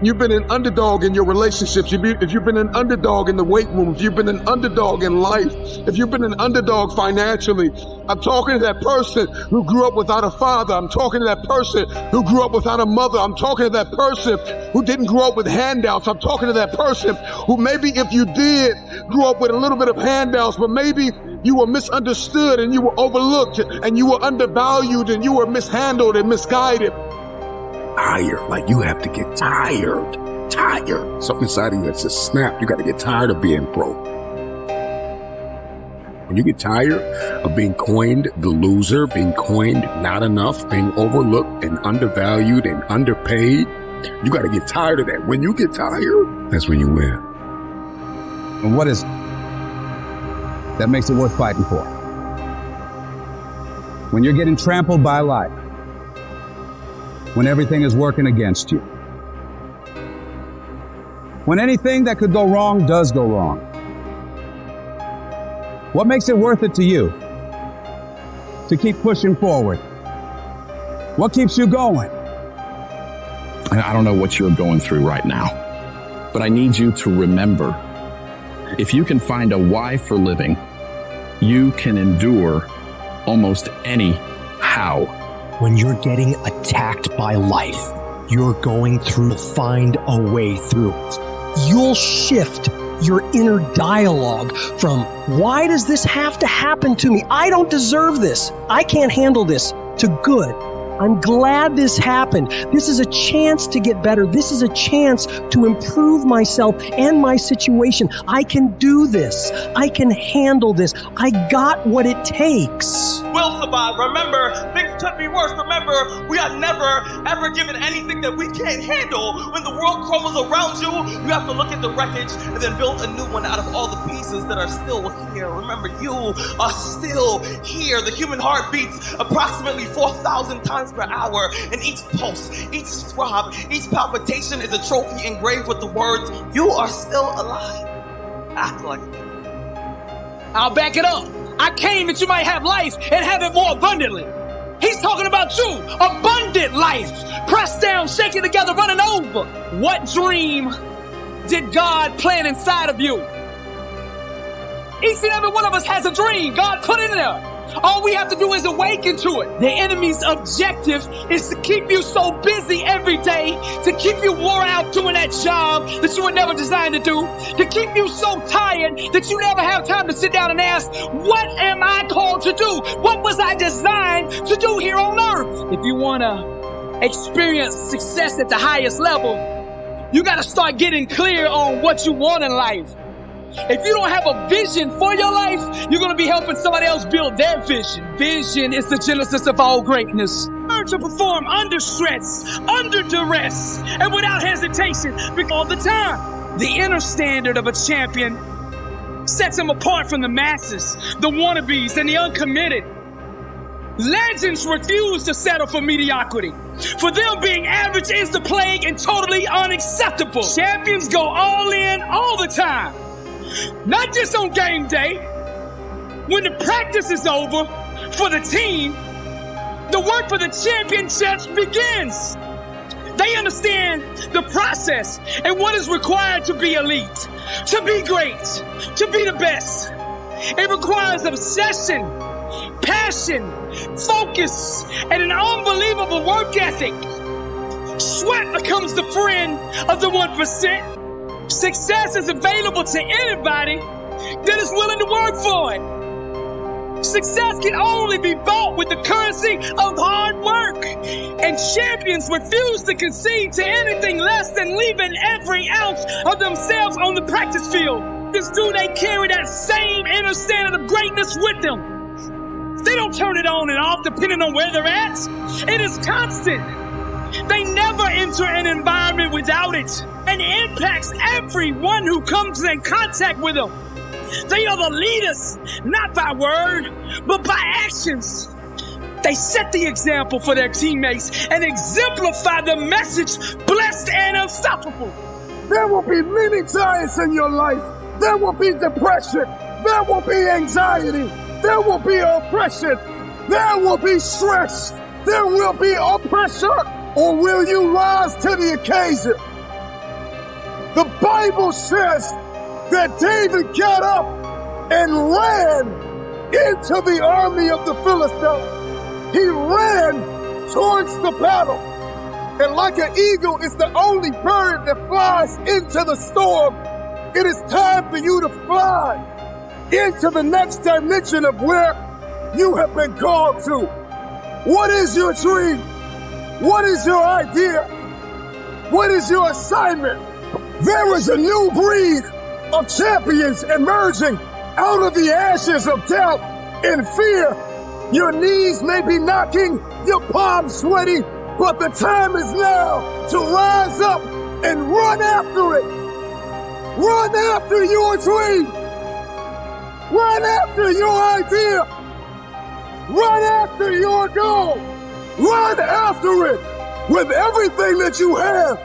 You've been an underdog in your relationships. If you've been an underdog in the weight room, if you've been an underdog in life, if you've been an underdog financially, I'm talking to that person who grew up without a father. I'm talking to that person who grew up without a mother. I'm talking to that person who didn't grow up with handouts. I'm talking to that person who maybe if you did grow up with a little bit of handouts, but maybe you were misunderstood and you were overlooked and you were undervalued and you were mishandled and misguided. Tired, like you have to get tired. Something inside of you that says snap. You got to get tired of being broke. When you get tired of being coined the loser, being coined not enough, being overlooked and undervalued and underpaid, you got to get tired of that. When you get tired, that's when you win. And what is it that makes it worth fighting for? When you're getting trampled by life, when everything is working against you, when anything that could go wrong does go wrong, what makes it worth it to you to keep pushing forward? What keeps you going? I don't know what you're going through right now, but I need you to remember, if you can find a why for living, you can endure almost any how. When you're getting attacked by life, you're going through, find a way through it. You'll shift your inner dialogue from, why does this have to happen to me? I don't deserve this. I can't handle this, to good. I'm glad this happened. This is a chance to get better. This is a chance to improve myself and my situation. I can do this. I can handle this. I got what it takes. We'll survive. Remember, things could be worse. Remember, we are never, ever given anything that we can't handle. When the world crumbles around you, you have to look at the wreckage and then build a new one out of all the pieces that are still here. Remember, you are still here. The human heart beats approximately 4,000 times per hour, and each pulse, each throb, each palpitation is a trophy engraved with the words, you are still alive. Act like it. I'll back it up. I came that you might have life and have it more abundantly. He's talking about you, abundant life, pressed down, shaken together, running over. What dream did God plant inside of you? Each and every one of us has a dream. God put it in there. All we have to do is awaken to it. The enemy's objective is to keep you so busy every day, to keep you wore out doing that job that you were never designed to do, to keep you so tired that you never have time to sit down and ask, what am I called to do? What was I designed to do here on earth? If you want to experience success at the highest level, you got to start getting clear on what you want in life. If you don't have a vision for your life, you're going to be helping somebody else build their vision. Vision is the genesis of all greatness. Learn to perform under stress, under duress, and without hesitation, all the time. The inner standard of a champion sets him apart from the masses, the wannabes, and the uncommitted. Legends refuse to settle for mediocrity. For them, being average is the plague and totally unacceptable. Champions go all in all the time. Not just on game day. When the practice is over for the team, the work for the championships begins. They understand the process and what is required to be elite, to be great, to be the best. It requires obsession, passion, focus, and an unbelievable work ethic. Sweat becomes the friend of the 1%. Success is available to anybody that is willing to work for it. Success can only be bought with the currency of hard work. And champions refuse to concede to anything less than leaving every ounce of themselves on the practice field. They carry that same inner standard of greatness with them. They don't turn it on and off depending on where they're at. It is constant. They never enter an environment without it, and it impacts everyone who comes in contact with them. They are the leaders, not by word, but by actions. They set the example for their teammates and exemplify the message, blessed and unstoppable. There will be many giants in your life. There will be depression. There will be anxiety. There will be oppression. There will be stress. There will be oppression. Or will you rise to the occasion? The Bible says that David got up and ran into the army of the Philistines. He ran towards the battle. And like an eagle is the only bird that flies into the storm, it is time for you to fly into the next dimension of where you have been called to. What is your dream? What is your idea? What is your assignment? There is a new breed of champions emerging out of the ashes of doubt and fear. Your knees may be knocking, your palms sweaty, but the time is now to rise up and run after it. Run after your dream. Run after your idea. Run after your goal. Run after it with everything that you have.